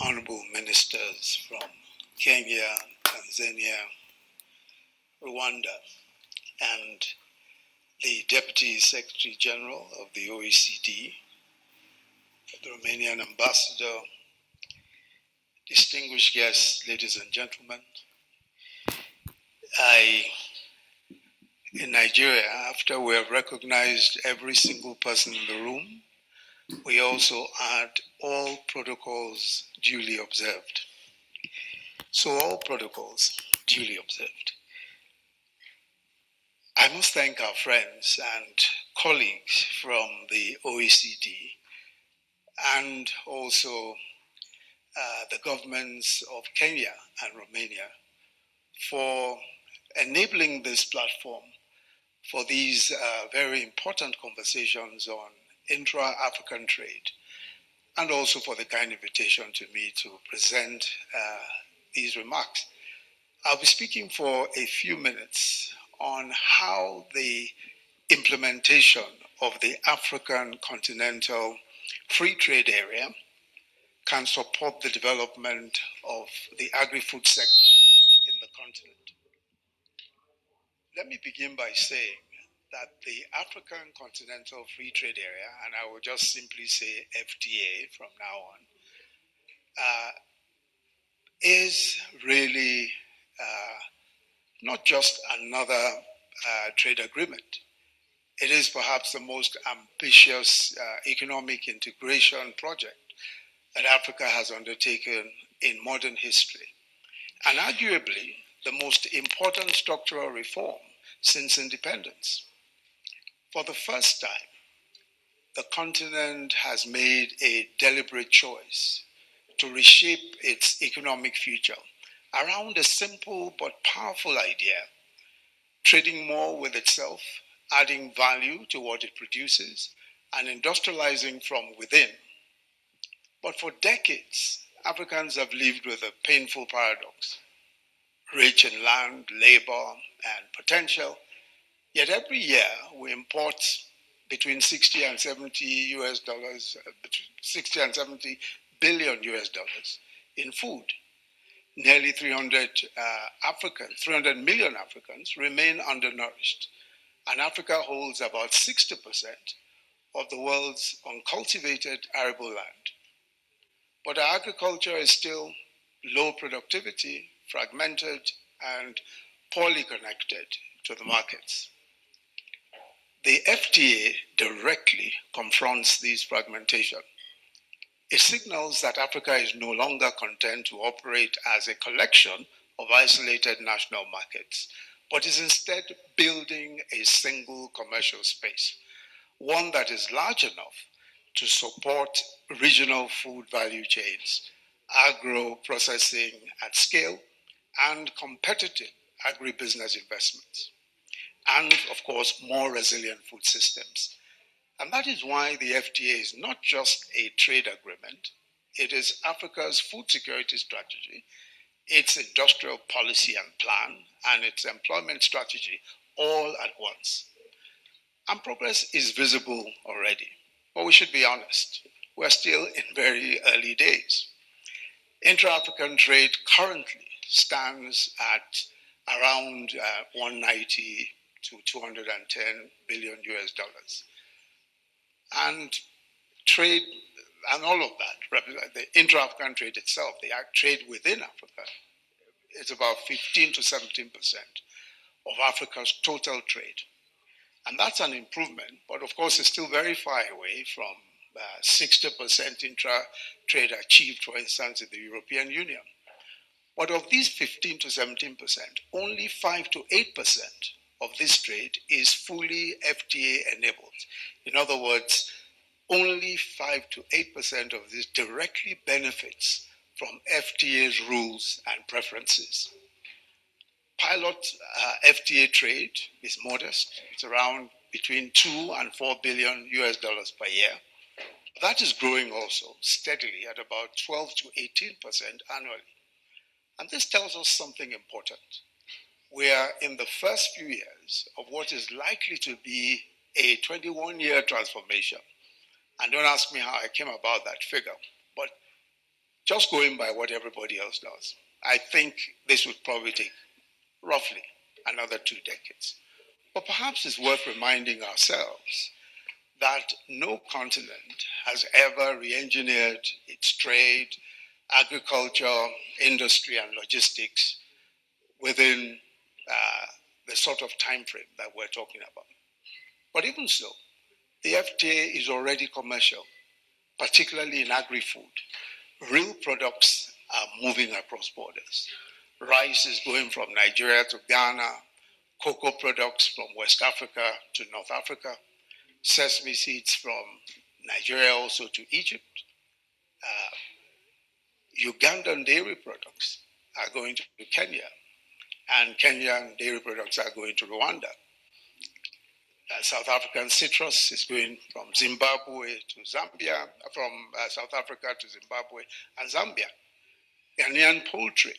honorable ministers from Kenya, Tanzania, Rwanda, and the Deputy Secretary General of the OECD, the Romanian Ambassador, distinguished guests, ladies and gentlemen. In Nigeria, after we have recognized every single person in the room, we also add all protocols duly observed. So all protocols duly observed. I must thank our friends and colleagues from the OECD and also the governments of Kenya and Romania for enabling this platform for these very important conversations on intra-African trade, and also for the kind invitation to me to present these remarks. I'll be speaking for a few minutes on how the implementation of the African Continental Free Trade Area can support the development of the agri-food sector in the continent. Let me begin by saying that the African Continental Free Trade Area, and I will just simply say FTA from now on, is really not just another trade agreement. It is perhaps the most ambitious economic integration project that Africa has undertaken in modern history, and arguably the most important structural reform since independence. For the first time, the continent has made a deliberate choice to reshape its economic future around a simple but powerful idea: trading more with itself, adding value to what it produces, and industrializing from within. But for decades, Africans have lived with a painful paradox: rich in land, labor, and potential, yet every year we import between 60 and 70 US dollars, 60 and 70 billion US dollars in food. Nearly 300 million Africans remain undernourished, and Africa holds about 60% of the world's uncultivated arable land. But our agriculture is still low productivity, fragmented, and poorly connected to the markets. The FTA directly confronts this fragmentation. It signals that Africa is no longer content to operate as a collection of isolated national markets, but is instead building a single commercial space, one that is large enough to support regional food value chains, agro-processing at scale, and competitive agribusiness investments, and of course, more resilient food systems. And that is why the FTA is not just a trade agreement, it is Africa's food security strategy, its industrial policy and plan, and its employment strategy all at once. And progress is visible already, but we should be honest, we're still in very early days. Intra-African trade currently stands at around 190 to 210 billion US dollars. And trade and all of that, the intra-African trade itself, the trade within Africa, is about 15 to 17% of Africa's total trade. And that's an improvement, but of course it's still very far away from 60% intra-trade achieved, for instance, in the European Union. But of these 15 to 17%, only 5 to 8% of this trade is fully FTA enabled. In other words, only 5 to 8% of this directly benefits from FTA's rules and preferences. Pilot FTA trade is modest. It's around between 2 and 4 billion US dollars per year. That is growing also steadily at about 12 to 18% annually. And this tells us something important. We are in the first few years of what is likely to be a 21-year transformation. And don't ask me how I came about that figure, but just going by what everybody else does, I think this would probably take roughly another 2 decades. But perhaps it's worth reminding ourselves that no continent has ever re-engineered its trade, agriculture, industry, and logistics within the sort of time frame that we're talking about. But even so, the FTA is already commercial, particularly in agri-food. Real products are moving across borders. Rice is going from Nigeria to Ghana, cocoa products from West Africa to North Africa, sesame seeds from Nigeria also to Egypt. Ugandan dairy products are going to Kenya, and Kenyan dairy products are going to Rwanda. South African citrus is going from Zimbabwe to Zambia, from South Africa to Zimbabwe and Zambia. Ghanaian poultry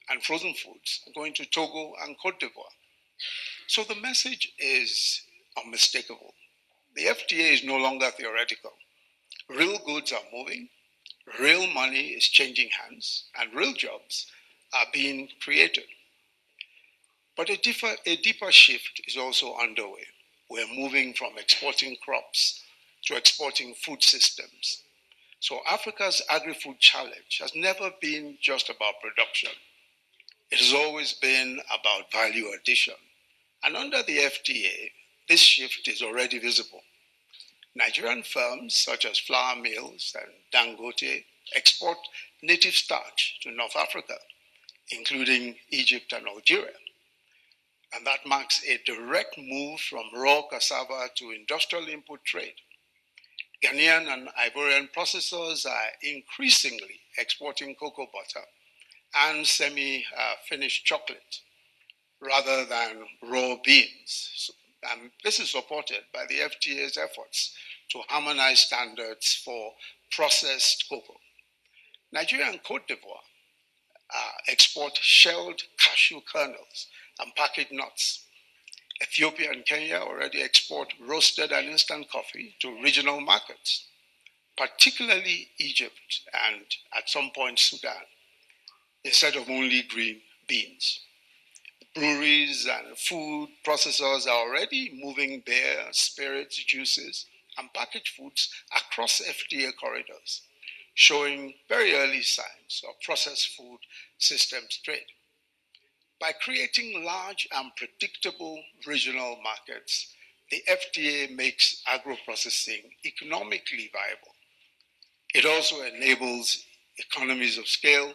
and frozen foods are going to Togo and Cote d'Ivoire. So the message is unmistakable. The FTA is no longer theoretical. Real goods are moving, real money is changing hands, and real jobs are being created. But a deeper shift is also underway. We're moving from exporting crops to exporting food systems. So Africa's agri-food challenge has never been just about production. It has always been about value addition. And under the FTA, this shift is already visible. Nigerian firms such as flour mills and Dangote export native starch to North Africa, including Egypt and Algeria. And that marks a direct move from raw cassava to industrial input trade. Ghanaian and Ivorian processors are increasingly exporting cocoa butter and semi-finished chocolate rather than raw beans. And this is supported by the FTA's efforts to harmonize standards for processed cocoa. Nigeria and Cote d'Ivoire export shelled cashew kernels and packaged nuts. Ethiopia and Kenya already export roasted and instant coffee to regional markets, particularly Egypt and at some point Sudan, instead of only green beans. Breweries and food processors are already moving beer, spirits, juices, and packaged foods across FTA corridors, showing very early signs of processed food systems trade. By creating large and predictable regional markets, the FTA makes agro-processing economically viable. It also enables economies of scale,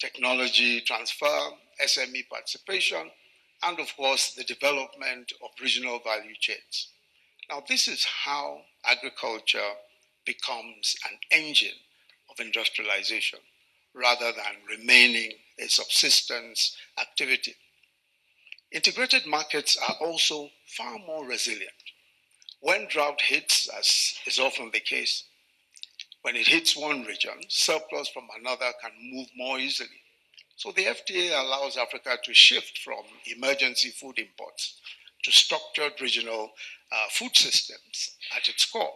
technology transfer, SME participation, and of course, the development of regional value chains. Now, this is how agriculture becomes an engine of industrialization rather than remaining a subsistence activity. Integrated markets are also far more resilient. When drought hits, as is often the case, when it hits one region, surplus from another can move more easily. So the FTA allows Africa to shift from emergency food imports to structured regional food systems at its core.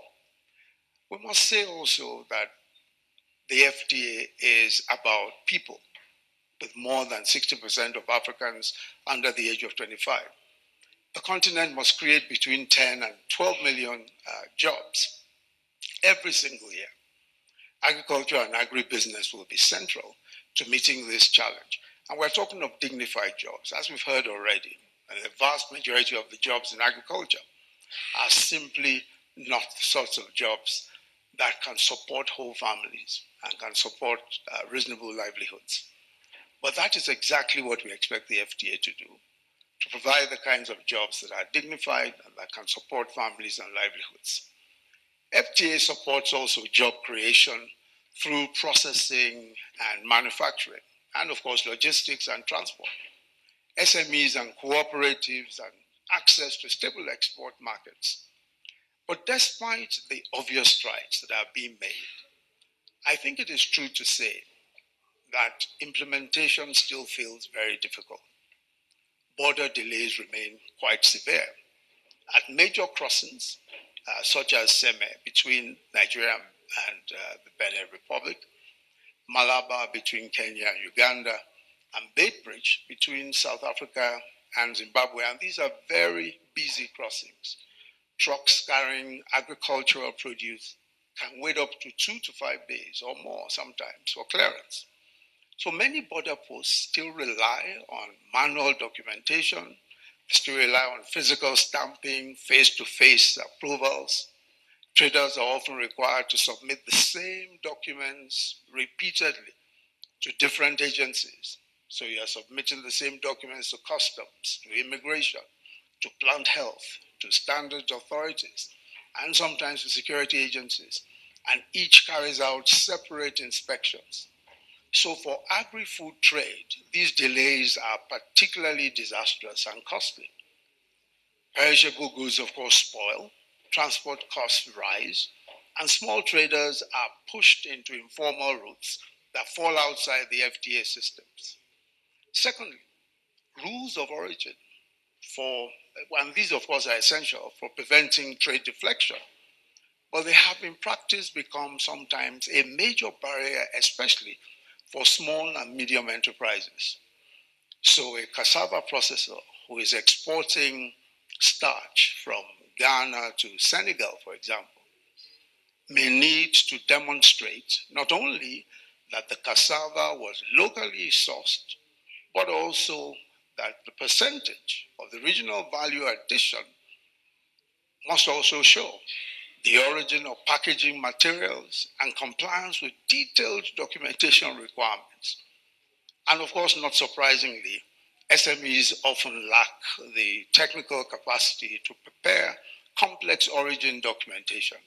We must say also that the FTA is about people, with more than 60% of Africans under the age of 25. The continent must create between 10 and 12 million jobs every single year. Agriculture and agribusiness will be central to meeting this challenge. And we're talking of dignified jobs, as we've heard already. And the vast majority of the jobs in agriculture are simply not the sorts of jobs that can support whole families and can support reasonable livelihoods. But that is exactly what we expect the FTA to do, to provide the kinds of jobs that are dignified and that can support families and livelihoods. FTA supports also job creation through processing and manufacturing, and of course logistics and transport, SMEs and cooperatives, and access to stable export markets. But despite the obvious strides that are being made, I think it is true to say that implementation still feels very difficult. Border delays remain quite severe. At major crossings, such as Seme between Nigeria and the Benin Republic, Malaba between Kenya and Uganda, and Bait Bridge between South Africa and Zimbabwe. And these are very busy crossings. Trucks carrying agricultural produce can wait up to 2 to 5 days or more sometimes for clearance. So many border posts still rely on manual documentation, still rely on physical stamping, face-to-face approvals. Traders are often required to submit the same documents repeatedly to different agencies. So you're submitting the same documents to customs, to immigration, to plant health, to standards authorities, and sometimes to security agencies. And each carries out separate inspections. So for agri-food trade, these delays are particularly disastrous and costly. Perishable goods, of course, spoil, transport costs rise, and small traders are pushed into informal routes that fall outside the FTA systems. Secondly, rules of origin and these of course are essential for preventing trade deflection, but they have in practice become sometimes a major barrier, especially for small and medium enterprises. So a cassava processor who is exporting starch from Ghana to Senegal, for example, may need to demonstrate not only that the cassava was locally sourced, but also that the percentage of the regional value addition must also show the origin of packaging materials and compliance with detailed documentation requirements. And of course, not surprisingly, SMEs often lack the technical capacity to prepare complex origin documentation.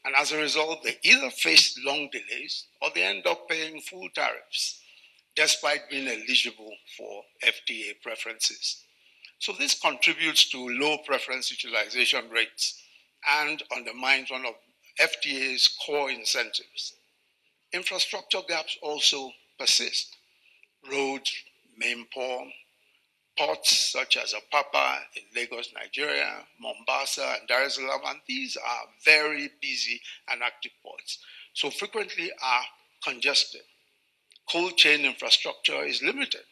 And as a result, they either face long delays or they end up paying full tariffs, despite being eligible for FTA preferences. So this contributes to low preference utilization rates and undermines one of FTA's core incentives. Infrastructure gaps also persist. Roads remain poor. Ports such as Apapa in Lagos, Nigeria, Mombasa, and Dar es Salaam, and these are very busy and active ports, so frequently are congested. Cold chain infrastructure is limited,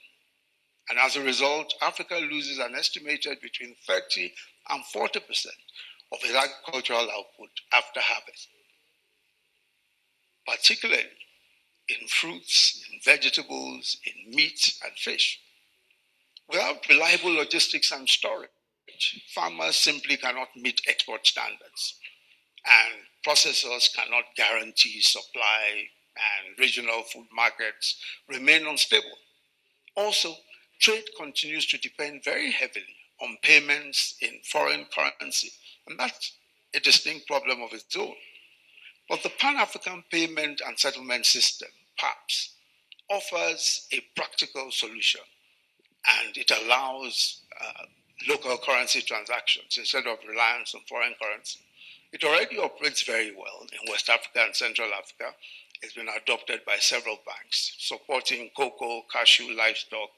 and as a result, Africa loses an estimated between 30 and 40% of its agricultural output after harvest, particularly in fruits, in vegetables, in meat and fish. Without reliable logistics and storage, farmers simply cannot meet export standards, and processors cannot guarantee supply, and regional food markets remain unstable. Also, trade continues to depend very heavily on payments in foreign currency, and that's a distinct problem of its own. But the Pan-African Payment and Settlement System, PAPS, offers a practical solution, and it allows local currency transactions instead of reliance on foreign currency. It already operates very well in West Africa and Central Africa. It's been adopted by several banks, supporting cocoa, cashew, livestock,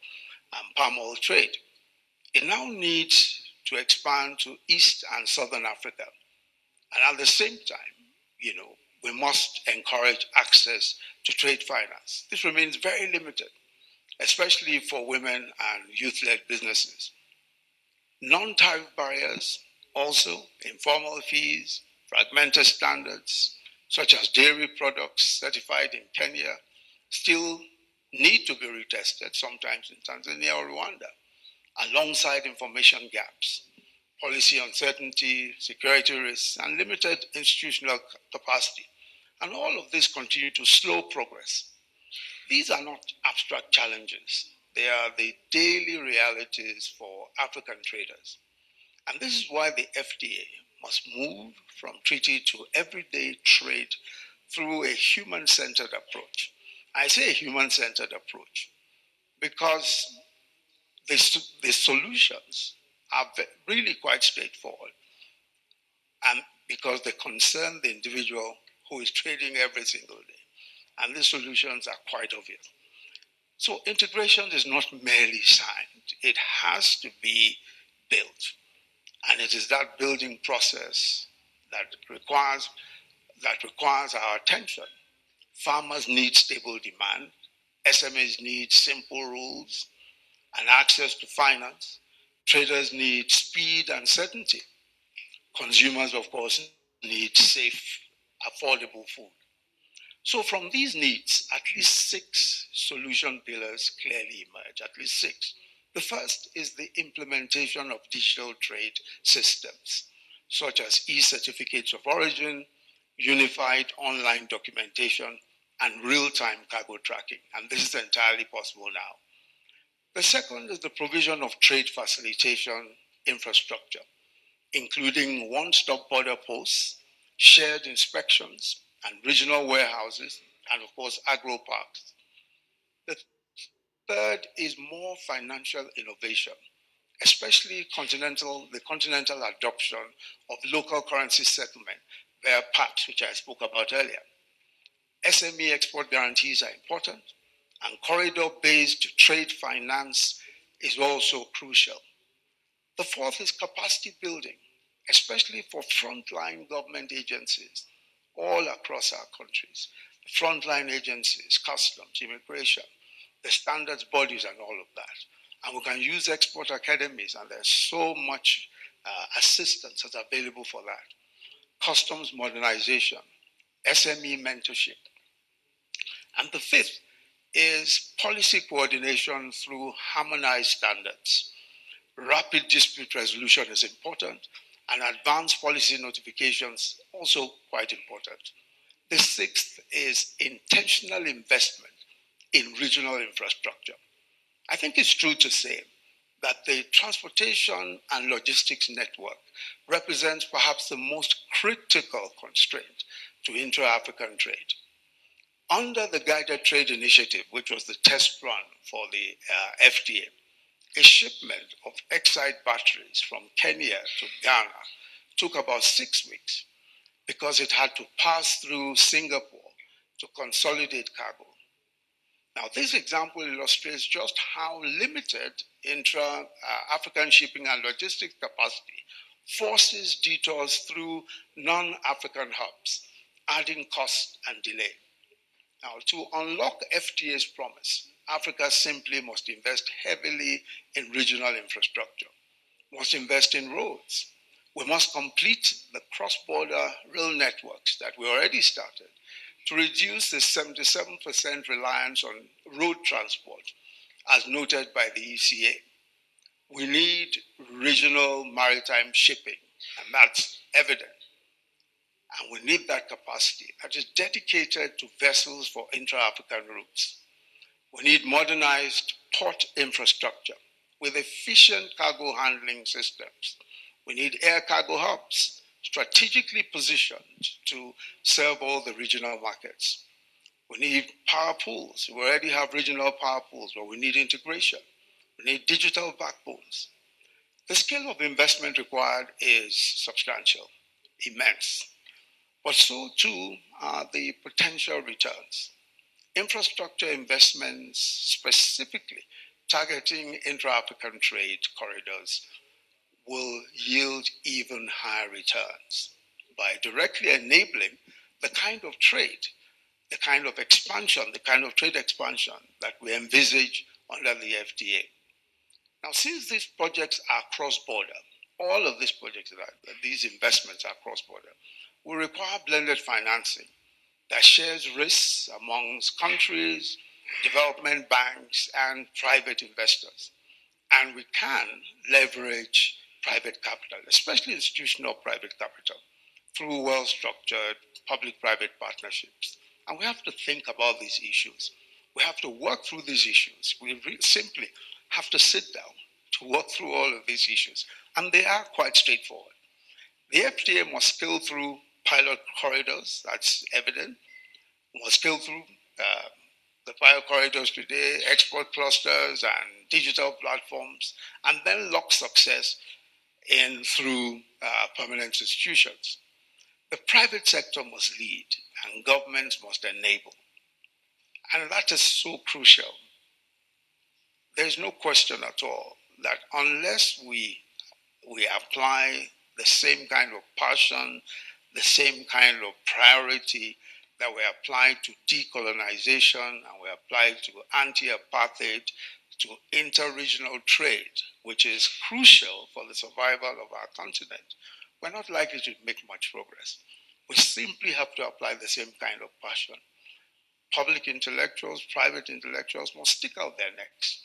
and palm oil trade. It now needs to expand to East and Southern Africa. And at the same time, we must encourage access to trade finance. This remains very limited, especially for women and youth-led businesses. Non-tariff barriers, also informal fees, fragmented standards, such as dairy products certified in Kenya, still need to be retested, sometimes in Tanzania or Rwanda, alongside information gaps, policy uncertainty, security risks, and limited institutional capacity. And all of this continue to slow progress. These are not abstract challenges. They are the daily realities for African traders. And this is why the FTA must move from treaty to everyday trade through a human-centered approach. I say a human-centered approach because the solutions are really quite straightforward, and because they concern the individual who is trading every single day. And the solutions are quite obvious. So integration is not merely signed, it has to be built. And it is that building process that requires our attention. Farmers need stable demand. SMEs need simple rules and access to finance. Traders need speed and certainty. Consumers, of course, need safe, affordable food. So from these needs, at least 6 solution pillars clearly emerge, at least 6. The first is the implementation of digital trade systems, such as e-certificates of origin, unified online documentation, and real-time cargo tracking. And this is entirely possible now. The second is the provision of trade facilitation infrastructure, including one-stop border posts, shared inspections, and regional warehouses, and of course, agro parks. The third is more financial innovation, especially the continental adoption of local currency settlement via PACs, which I spoke about earlier. SME export guarantees are important, and corridor-based trade finance is also crucial. The fourth is capacity building, especially for frontline government agencies all across our countries. Frontline agencies, customs, immigration, the standards bodies, and all of that. And we can use export academies, and there's so much assistance that's available for that. Customs modernization, SME mentorship. And the fifth is policy coordination through harmonized standards. Rapid dispute resolution is important, and advanced policy notifications also quite important. The sixth is intentional investment in regional infrastructure. I think it's true to say that the transportation and logistics network represents perhaps the most critical constraint to intra-African trade. Under the Guided Trade Initiative, which was the test run for the FTA, a shipment of Exide batteries from Kenya to Ghana took about 6 weeks because it had to pass through Singapore to consolidate cargo. Now, this example illustrates just how limited intra-African shipping and logistics capacity forces detours through non-African hubs, adding cost and delay. Now, to unlock FTA's promise, Africa simply must invest heavily in regional infrastructure, must invest in roads. We must complete the cross-border rail networks that we already started to reduce the 77% reliance on road transport, as noted by the ECA. We need regional maritime shipping, and that's evident. And we need that capacity that is dedicated to vessels for intra-African routes. We need modernized port infrastructure with efficient cargo handling systems. We need air cargo hubs strategically positioned to serve all the regional markets. We need power pools. We already have regional power pools, but we need integration. We need digital backbones. The scale of investment required is substantial, immense, but so too are the potential returns. Infrastructure investments, specifically targeting intra-African trade corridors, will yield even higher returns by directly enabling the kind of trade, the kind of expansion, the kind of trade expansion that we envisage under the FTA. Now, since these projects are cross-border, all of these projects, these investments are cross-border, will require blended financing that shares risks amongst countries, development banks, and private investors. And we can leverage private capital, especially institutional private capital, through well-structured public-private partnerships. And we have to think about these issues. We have to work through these issues. We simply have to sit down to work through all of these issues. And they are quite straightforward. The FTA must scale through pilot corridors, that's evident. We must scale through the pilot corridors today, export clusters and digital platforms, and then lock success in through permanent institutions. The private sector must lead and governments must enable. And that is so crucial. There's no question at all that unless we apply the same kind of passion, the same kind of priority, that were applied to decolonization and were applied to anti-apartheid, to inter-regional trade, which is crucial for the survival of our continent, we're not likely to make much progress. We simply have to apply the same kind of passion. Public intellectuals, private intellectuals must stick out their necks.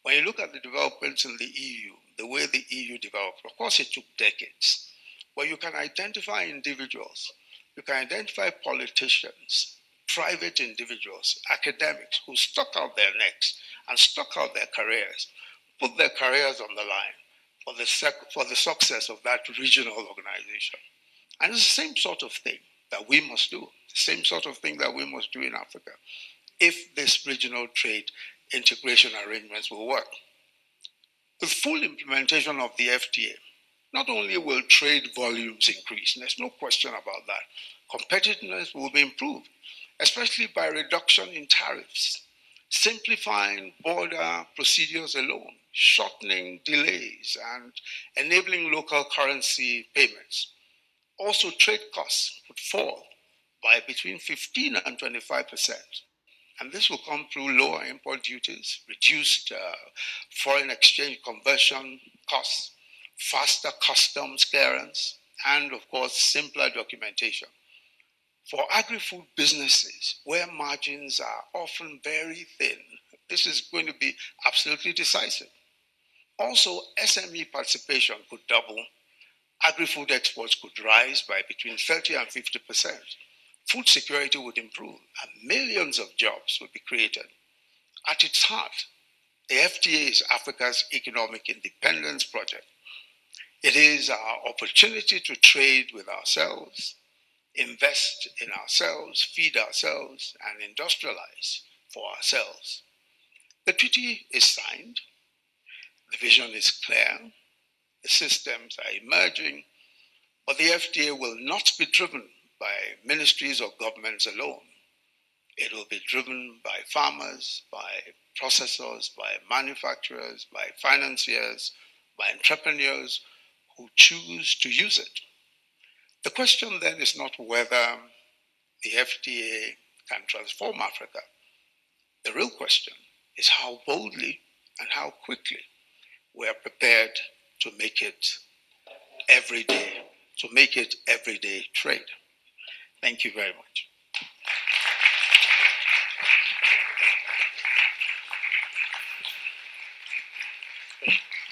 When you look at the developments in the EU, the way the EU developed, of course it took decades, but you can identify individuals, you can identify politicians, private individuals, academics who stuck out their necks and stuck out their careers, put their careers on the line for the success of that regional organization. And it's the same sort of thing that we must do, the same sort of thing that we must do in Africa, if this regional trade integration arrangements will work. The full implementation of the FTA, not only will trade volumes increase, and there's no question about that, competitiveness will be improved, especially by reduction in tariffs, simplifying border procedures alone, shortening delays, and enabling local currency payments. Also, trade costs would fall by between 15 and 25%. And this will come through lower import duties, reduced foreign exchange conversion costs, faster customs clearance, and of course, simpler documentation. For agri-food businesses, where margins are often very thin, this is going to be absolutely decisive. Also, SME participation could double. Agri-food exports could rise by between 30 and 50%. Food security would improve, and millions of jobs would be created. At its heart, the FTA is Africa's economic independence project. It is our opportunity to trade with ourselves, invest in ourselves, feed ourselves, and industrialize for ourselves. The treaty is signed, the vision is clear, the systems are emerging, but the FTA will not be driven by ministries or governments alone. It will be driven by farmers, by processors, by manufacturers, by financiers, by entrepreneurs who choose to use it. The question then is not whether the FTA can transform Africa. The real question is how boldly and how quickly we are prepared to make it everyday trade. Thank you very much.